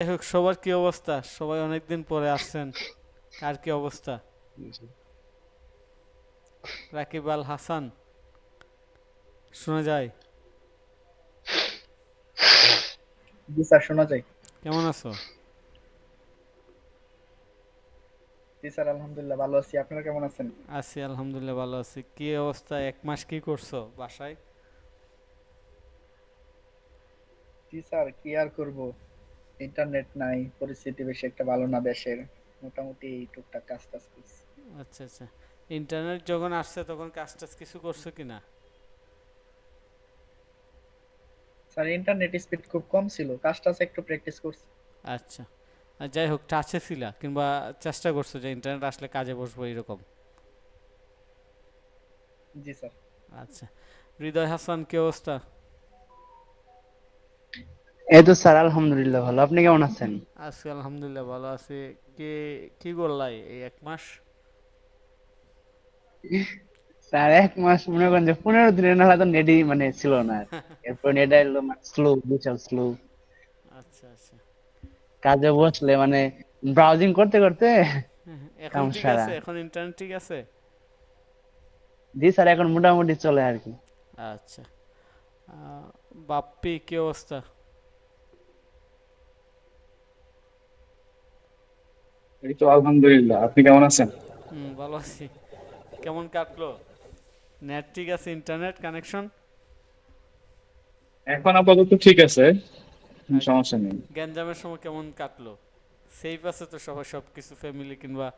যাই হোক, সবার কি অবস্থা? সবাই অনেকদিন পরে আসছেন। কার কি অবস্থা? জি রাকিব আল হাসান, শোনা যায়? জি স্যার, শোনা যায়। কেমন আছো? জি স্যার, আলহামদুলিল্লাহ ভালো আছি। আপনারা কেমন আছেন? আছি আলহামদুলিল্লাহ, ভালো আছি। কি অবস্থা? 1 মাস কি করছো বাসায়? জি স্যার, কি আর করব, ইন্টারনেট নাই, পরিস্থিতি বেশি একটা ভালো না দেশের। মোটামুটি এই টুকটাক কাজ টাজ করছি। আচ্ছা আচ্ছা। ইন্টারনেট যখন আসছে তখন কাজ টাজ কিছু করছো কিনা? স্যার, ইন্টারনেট স্পিড খুব কম ছিল, কাজ টাজ একটু প্র্যাকটিস করছি। আচ্ছা। আর যাই হোক, টাচে ছিলা কিংবা চেষ্টা করছো যে ইন্টারনেট আসলে কাজে বসবো এরকম? জি স্যার। আচ্ছা। হৃদয় হাসান, কি অবস্থা? এই তো স্যার, আলহামদুলিল্লাহ ভালো। আপনি কেমন আছেন? আছি আলহামদুলিল্লাহ, ভালো আছি। কি কি করলাই এই 1 মাস? স্যার 1 মাস মনে করেন যে 15 দিনের নাহলে তো নেটই মানে ছিল না আর। এরপর নেট এলো মানে স্লো, বিশাল স্লো। আচ্ছা আচ্ছা। কাজে বসলে মানে ব্রাউজিং করতে করতে এখন কাম ঠিক সারা। আছে? এখন ইন্টারনেট ঠিক আছে? জি স্যার, এখন মোটামুটি চলে আর কি। আচ্ছা। আহ, বাপ্পি, কি অবস্থা? এই তো আলহামদুলিল্লাহ। আপনি কেমন আছেন? ভালো আছি। কেমন কাটলো? নেট ঠিক আছে? Internet connection? এখন আপাতত ঠিক আছে, কোনো সমস্যা নেই। গ্যাঞ্জামের সময় কেমন কাটলো? সেফ আছে তো সবাই, সব কিছু ফ্যামিলি কিংবা?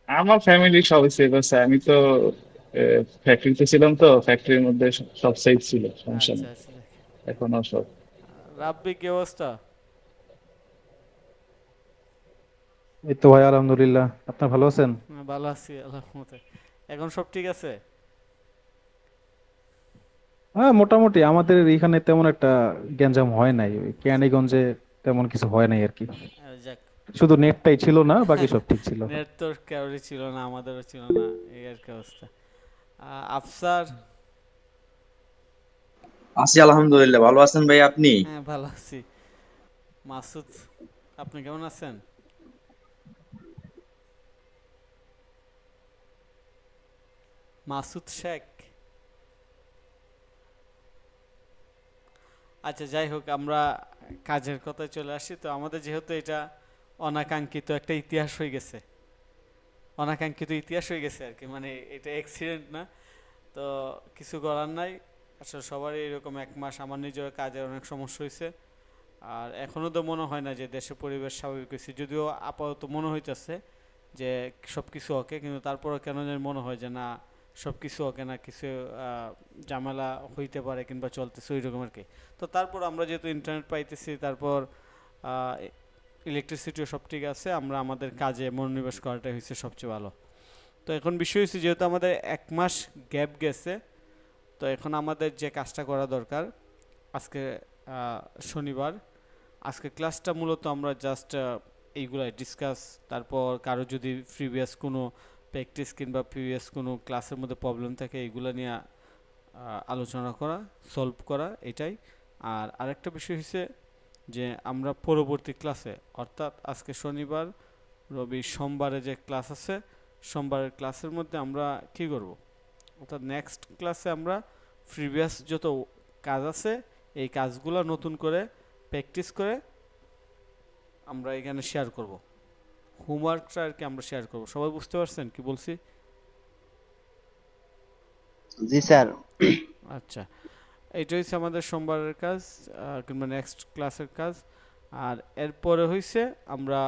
আমার ফ্যামিলি সবাই সেফ আছে। আমি তো ফ্যাক্টরিতে ছিলাম, তো ফ্যাক্টরির মধ্যে সব সেফ ছিল, সমস্যা আচ্ছা নেই। আচ্ছা। এখনো সব। রাব্বি, কি অবস্থা? এই তো ভাই আলহামদুলিল্লাহ। আপনার ভালো আছেন? ভালো আছি আল্লাহর রহমতে। এখন সব ঠিক আছে? হ্যাঁ, মোটামুটি আমাদের এখানে তেমন একটা গ্যাঞ্জাম হয় নাই। ওই কেরানীগঞ্জে তেমন কিছু হয় নাই আর কি। যাক। শুধু নেটটাই ছিল না, বাকি সব ঠিক ছিল। নেট তো কারোরই ছিল না, আমাদেরও ছিল না। এই আর কি অবস্থা। আফসার। আছি আলহামদুলিল্লাহ। ভালো আছেন ভাই আপনি? হ্যাঁ, ভালো আছি। মাসুদ, আপনি কেমন আছেন? মাসুদ শেখ। আচ্ছা, যাই হোক, আমরা কাজের কথায় চলে আসি। তো আমাদের যেহেতু এটা অনাকাঙ্ক্ষিত একটা ইতিহাস হয়ে গেছে, অনাকাঙ্ক্ষিত ইতিহাস হয়ে গেছে আর কি, মানে এটা অ্যাক্সিডেন্ট না। তো কিছু করার নাই। আসলে সবারই এরকম 1 মাস, আমার নিজের কাজের অনেক সমস্যা হয়েছে। আর এখনও তো মনে হয় না যে দেশের পরিবেশ স্বাভাবিক হয়েছে, যদিও আপাতত মনে হইতেছে যে সব কিছু ওকে, কিন্তু তারপরও কেন জানি মনে হয় যে না, সব কিছু ওকে না, কিছু ঝামেলা হইতে পারে কিংবা চলতেছে ওই রকম আর কি। তো তারপর আমরা যেহেতু ইন্টারনেট পাইতেছি, তারপর ইলেকট্রিসিটিও সব ঠিক আছে, আমরা আমাদের কাজে মনোনিবেশ করাটাই হয়েছে সবচেয়ে ভালো। তো এখন বিষয় হচ্ছে, যেহেতু আমাদের 1 মাস গ্যাপ গেছে, তো এখন আমাদের যে কাজটা করা দরকার, আজকে শনিবার, আজকে ক্লাসটা মূলত আমরা জাস্ট এইগুলাই ডিসকাস, তারপর কারো যদি প্রিভিয়াস কোনো প্র্যাকটিস কিংবা প্রিভিয়াস কোনো ক্লাসের মধ্যে প্রবলেম থাকে এইগুলো নিয়ে আলোচনা করা, সলভ করা, এটাই। আর আরেকটা বিষয় হচ্ছে যে আমরা পরবর্তী ক্লাসে, অর্থাৎ আজকে শনিবার, রবি, সোমবারে যে ক্লাস আছে, সোমবারের ক্লাসের মধ্যে আমরা কি করব, অর্থাৎ নেক্সট ক্লাসে আমরা প্রিভিয়াস যত কাজ আছে এই কাজগুলো নতুন করে প্র্যাকটিস করে আমরা এখানে শেয়ার করব। হোমওয়ার্কটা আর কি আমরা শেয়ার করব। সবাই বুঝতে পারছেন কি বলছি? জি স্যার। আচ্ছা। এইটা হচ্ছে আমাদের সোমবারের কাজ, কিংবা নেক্সট ক্লাসের কাজ। আর এরপরে হইছে আমরা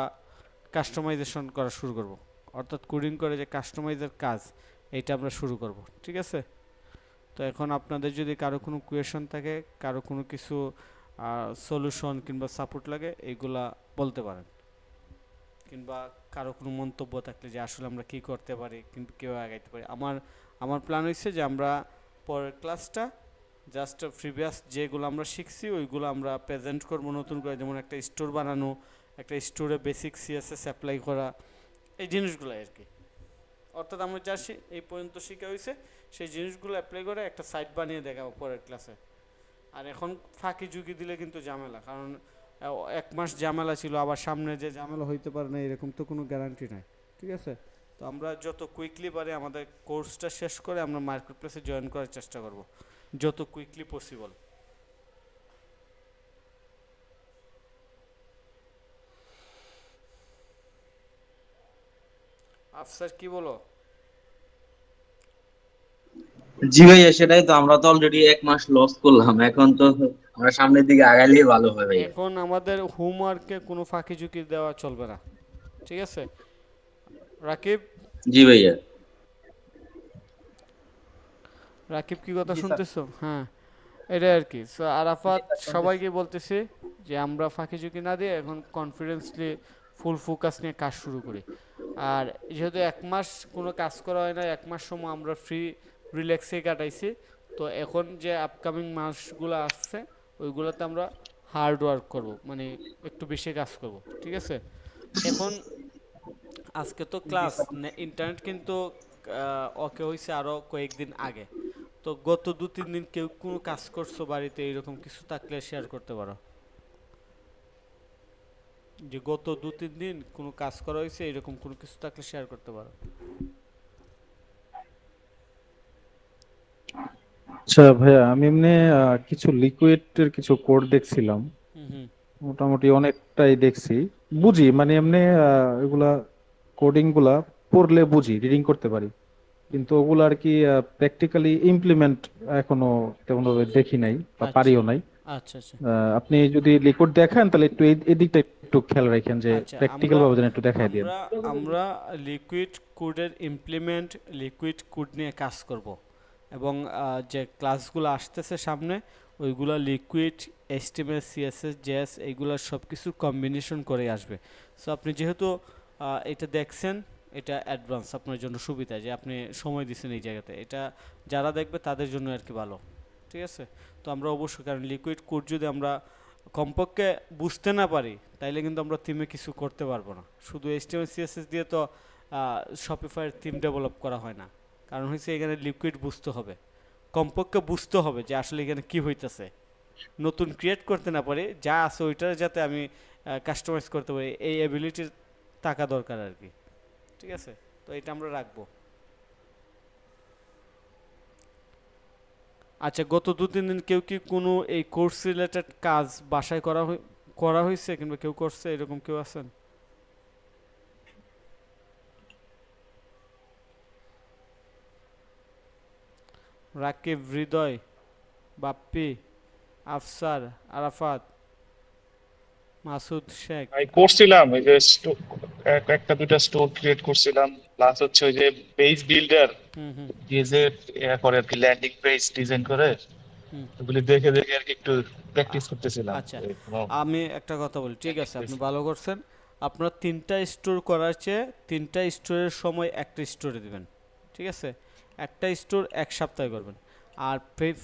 কাস্টমাইজেশন করা শুরু করব, অর্থাৎ কোডিং করে যে কাস্টমাইজের কাজ, এইটা আমরা শুরু করব। ঠিক আছে? তো এখন আপনাদের যদি কারো কোনো কোয়েশন থাকে, কারো কোনো কিছু সলিউশন কিংবা সাপোর্ট লাগে, এইগুলা বলতে পারেন। কিংবা কারো কোনো মন্তব্য থাকলে যে আসলে আমরা কী করতে পারি কিন্তু কেউ আগাইতে পারি। আমার আমার প্ল্যান হচ্ছে যে আমরা পরের ক্লাসটা জাস্ট প্রিভিয়াস যেগুলো আমরা শিখছি ওইগুলো আমরা প্রেজেন্ট করবো নতুন করে, যেমন একটা স্টোর বানানো, একটা স্টোরে বেসিক সিএসএস অ্যাপ্লাই করা, এই জিনিসগুলো আর কি। অর্থাৎ আমরা যা এই পর্যন্ত শেখা হয়েছে সেই জিনিসগুলো অ্যাপ্লাই করে একটা সাইট বানিয়ে দেখাবো পরের ক্লাসে। আর এখন ফাঁকি ঝুঁকি দিলে কিন্তু ঝামেলা, কারণ এক মাস ঝামেলা ছিল, আবার সামনে যে ঝামেলা হইতে পারে না এরকম তো কোনো গ্যারান্টি নাই। ঠিক আছে, তো আমরা যত কুইকলি পারি আমাদের কোর্সটা শেষ করে আমরা মার্কেট প্লেসে জয়েন করার চেষ্টা করব যত কুইকলি পসিবল। আফসার কি বলো? জি ভাইয়া, সেটাই তো, আমরা তো অলরেডি 1 মাস লস করলাম, এখন তো আমরা সামনের দিকে আগাইলেই ভালো হয় ভাইয়া। এখন আমাদের হোমওয়ার্কে কোনো ফাঁকি ঝুঁকি দেওয়া চলবে না, ঠিক আছে রাকিব? জি ভাইয়া। রাকিব কি কথা জি স্যার। শুনতেছো? হ্যাঁ, এটাই আর কি। সো আরাফাত জি স্যার, শুনতেছি। সবাইকে বলতেছি যে আমরা ফাঁকি ঝুঁকি না দিয়ে এখন কনফিডেন্সলি ফুল ফোকাস নিয়ে কাজ শুরু করি। আর যেহেতু 1 মাস কোনো কাজ করা হয় না, 1 মাস সময় আমরা ফ্রি রিল্যাক্সে কাটাইছি, তো এখন যে আপকামিং মাসগুলো আসছে ওইগুলোতে আমরা হার্ড ওয়ার্ক করব, মানে একটু বেশি কাজ করব, ঠিক আছে? এখন আজকে তো জি ক্লাস, স্যার। ইন্টারনেট কিন্তু ওকে হয়েছে আরও কয়েকদিন আগে। তো গত 2-3 দিন কেউ কোনো কাজ করছো বাড়িতে এরকম কিছু থাকলে শেয়ার করতে পারো, যে গত 2-3 দিন কোনো কাজ করা হয়েছে এরকম কোনো কিছু থাকলে শেয়ার করতে পারো। আচ্ছা ভাইয়া, আমি এমনি কিছু লিকুইডের কিছু কোড দেখছিলাম, হুম হুম। মোটামুটি অনেকটাই দেখছি, বুঝি মানে এমনি এগুলা কোডিং গুলা পড়লে বুঝি, রিডিং করতে পারি, কিন্তু ওগুলো আর কি প্র্যাকটিক্যালি ইমপ্লিমেন্ট এখনো তেমন ভাবে দেখি নাই বা আচ্ছা পারিও নাই। আচ্ছা আচ্ছা আপনি যদি লিকুইড দেখান তাহলে একটু এই দিকটা একটু খেয়াল রাখেন, যে আচ্ছা। প্র্যাকটিক্যাল আমরা ভাবে যেন একটু দেখাই দেন। আমরা আমরা লিকুইড কোডের ইমপ্লিমেন্ট, লিকুইড কোড নিয়ে কাজ করব, এবং যে ক্লাসগুলো আসতেছে সামনে ওইগুলো লিকুইড, এইচটিএমএল, সিএসএস, জেএস এইগুলো সব কিছু কম্বিনেশন করে আসবে। সো আপনি যেহেতু এটা দেখছেন, এটা অ্যাডভান্স আপনার জন্য সুবিধা যে আপনি সময় দিচ্ছেন এই জায়গাতে, এটা যারা দেখবে তাদের জন্য আর কি ভালো, ঠিক আছে? তো আমরা অবশ্যই, কারণ লিকুইড কোড যদি আমরা কমপক্ষে বুঝতে না পারি তাইলে কিন্তু আমরা থিমে কিছু করতে পারবো না। শুধু এইচটিএমএল সিএসএস দিয়ে তো শপিফাইয়ের থিম ডেভেলপ করা হয় না, কারণ হচ্ছে এখানে লিকুইড বুঝতে হবে, কমপক্ষে বুঝতে হবে যে আসলে এখানে কি হইতেছে। নতুন ক্রিয়েট করতে না পারি, যা আছে ওইটার যাতে আমি কাস্টমাইজ করতে পারি, এই অ্যাবিলিটির টাকা দরকার আর কি, ঠিক আছে? তো এটা আমরা রাখবো। আচ্ছা, গত 2-3 দিন কেউ কি কোনো এই কোর্স রিলেটেড কাজ বাসায় করা হয়েছে, কিংবা কেউ করছে এরকম কেউ আছেন? রাকিব, হৃদয়, বাপ্পি, আফসার, আরাফাত, মাসুদ শেখ। ভাই করছিলাম ওই যে একটা দুটা স্টোর ক্রিয়েট করছিলাম, প্লাস হচ্ছে ওই যে পেজ বিল্ডার হুম হুম দিয়ে যে করে আর কি, ল্যান্ডিং পেজ ডিজাইন করে, হুম। ওগুলি দেখে দেখে আর কি একটু প্র্যাকটিস করতেছিলাম। আচ্ছা, এই কোনো আমি একটা কথা বলি, ঠিক landing আছে আপনি page। ভালো করছেন। আপনার 3টা স্টোর করার চেয়ে 3টা স্টোরের সময় একটা স্টোরে দিবেন, ঠিক আছে? একটা স্টোর 1 সপ্তাহে করবেন। আর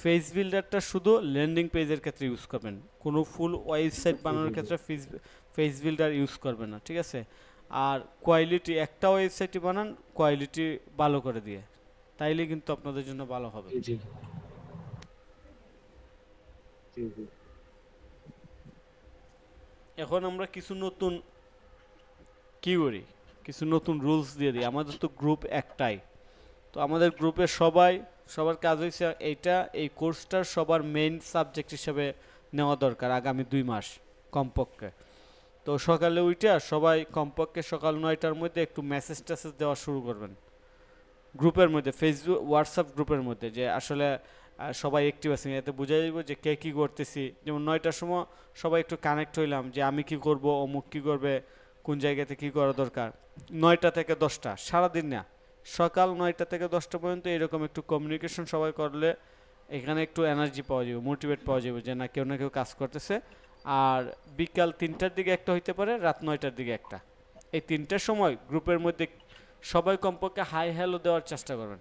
ফেস বিল্ডারটা শুধু ল্যান্ডিং পেজের ক্ষেত্রে ইউজ করবেন, কোনো ফুল ওয়েবসাইট জি বানানোর জি জি ক্ষেত্রে ফেস বিল্ডার ইউজ করবেন না, ঠিক আছে? আর কোয়ালিটি, একটা ওয়েবসাইটই বানান কোয়ালিটি ভালো করে দিয়ে, তাইলে কিন্তু আপনাদের জন্য ভালো হবে। জি জি জি জি। এখন আমরা কিছু নতুন কি করি, কিছু নতুন রুলস দিয়ে দিই। আমাদের তো গ্রুপ একটাই, তো আমাদের গ্রুপে সবার কাজ হয়েছে এইটা, এই কোর্সটার সবার মেইন সাবজেক্ট হিসেবে নেওয়া দরকার আগামী 2 মাস কমপক্ষে। তো সকালে উইটা সবাই কমপক্ষে সকাল 9টার মধ্যে একটু মেসেজ টেসেজ দেওয়া শুরু করবেন গ্রুপের মধ্যে, ফেসবুক হোয়াটসঅ্যাপ গ্রুপের মধ্যে, যে আসলে সবাই অ্যাক্টিভ আছে, এতে বোঝা যাবে যে কে কী করতেছি। যেমন 9টার সময় সবাই একটু কানেক্ট হইলাম যে আমি কি করব, অমুক কী করবে, কোন জায়গাতে কী করা দরকার। 9টা থেকে 10টা, সারাদিন না, সকাল 9টা থেকে 10টা পর্যন্ত এরকম একটু কমিউনিকেশন সবাই করলে এখানে একটু এনার্জি পাওয়া যাবে, মোটিভেট পাওয়া যাবে যে না কেউ কাজ করতেছে। আর বিকাল 3টার দিকে একটা হইতে পারে, রাত 9টার দিকে একটা, এই 3টার সময় গ্রুপের মধ্যে সবাই কমপক্ষে হাই হ্যালো দেওয়ার চেষ্টা করবেন,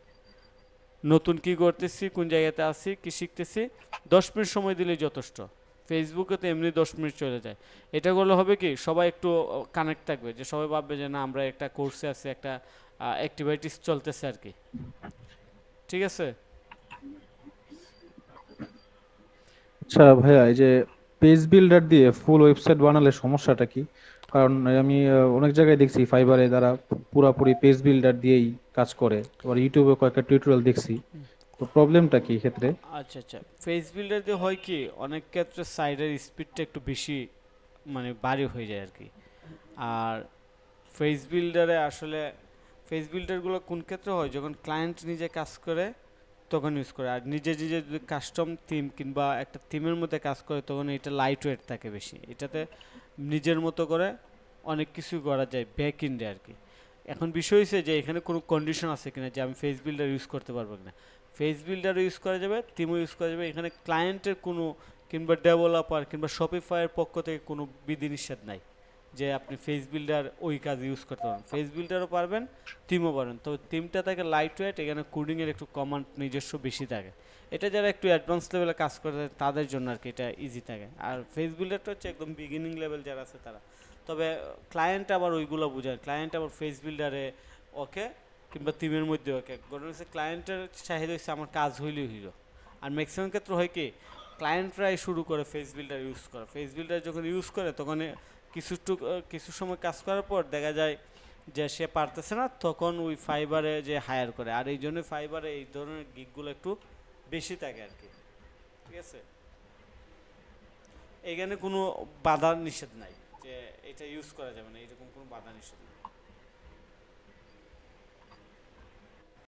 নতুন কি করতেছি, কোন জায়গাতে আছি, কি শিখতেছি। 10 মিনিট সময় দিলেই যথেষ্ট। ফেসবুকে তো এমনি 10 মিনিট চলে যায়। এটা করলে হবে কি, সবাই একটু কানেক্ট থাকবে, যে সবাই ভাববে যে না আমরা একটা কোর্সে আছি, একটা অ্যাক্টিভিটিস চলতেছে আর কি, ঠিক আছে? আচ্ছা ভাইয়া, এই যে পেজ বিল্ডার দিয়ে ফুল ওয়েবসাইট বানালে সমস্যাটা কি? কারণ আমি অনেক জায়গায় দেখছি ফাইবারে তারা পুরাপুরি পেজ বিল্ডার দিয়েই কাজ করে, আবার ইউটিউবে কয়েকটা টিউটোরিয়াল দেখছি। তো প্রবলেমটা কি এক্ষেত্রে? আচ্ছা আচ্ছা, ফেস বিল্ডার দিয়ে হয় কি অনেক ক্ষেত্রে সাইডের স্পিডটা একটু বেশি মানে ভারী হয়ে যায় আর কি। আর ফেস বিল্ডারে আসলে ফেস বিল্ডারগুলো কোন ক্ষেত্রে হয়, যখন ক্লায়েন্ট নিজে কাজ করে তখন ইউজ করে। আর নিজে নিজে যদি কাস্টম থিম কিংবা একটা থিমের মধ্যে কাজ করে তখন এটা লাইট ওয়েট থাকে বেশি, এটাতে নিজের মতো করে অনেক কিছু করা যায় ব্যাক ইন্ডে আর কি। এখন বিষয় হচ্ছে যে এখানে কোনো কন্ডিশন আছে কিনা যে আমি ফেস বিল্ডার ইউজ করতে পারবো কিনা। ফেস বিল্ডারও ইউজ করা যাবে, থিমও ইউজ করা যাবে, এখানে ক্লায়েন্টের কোনো কিংবা ডেভেলপার কিংবা শপিফাইয়ের পক্ষ থেকে কোনো বিধিনিষেধ নাই যে আপনি ফেস বিল্ডার ওই কাজ ইউজ করতে পারবেন। ফেস বিল্ডারও পারবেন, থিমও পারবেন, তবে থিমটা থাকে লাইট ওয়েট, এখানে কোডিংয়ের একটু কমান্ড নিজস্ব বেশি থাকে। এটা যারা একটু অ্যাডভান্স লেভেলে কাজ করে তাদের জন্য আর কি এটা ইজি থাকে। আর ফেস বিল্ডারটা হচ্ছে একদম বিগিনিং লেভেল যারা আছে তারা। তবে ক্লায়েন্ট আবার ওইগুলো বোঝায়, ক্লায়েন্ট আবার ফেস বিল্ডারে ওকে কিংবা থিমের মধ্যে ওকে, ঘটনা হচ্ছে ক্লায়েন্টের চাহিদা হচ্ছে আমার কাজ হইলেই হইল। আর ম্যাক্সিমাম ক্ষেত্রে হয় কি ক্লায়েন্টরাই শুরু করে ফেস বিল্ডার ইউজ করা। ফেস বিল্ডার যখন ইউজ করে তখন কিছু সময় কাজ করার পর দেখা যায় যে সে পারতেছে না, তখন ওই ফাইবারে যে হায়ার করে। আর এই জন্য ফাইবারে এই ধরনের গিগগুলো একটু বেশি থাকে আর কি, ঠিক আছে। এখানে কোনো বাধা নিষেধ নাই যে এটা ইউজ করা যাবে না, এরকম কোনো বাধা নিষেধ নেই।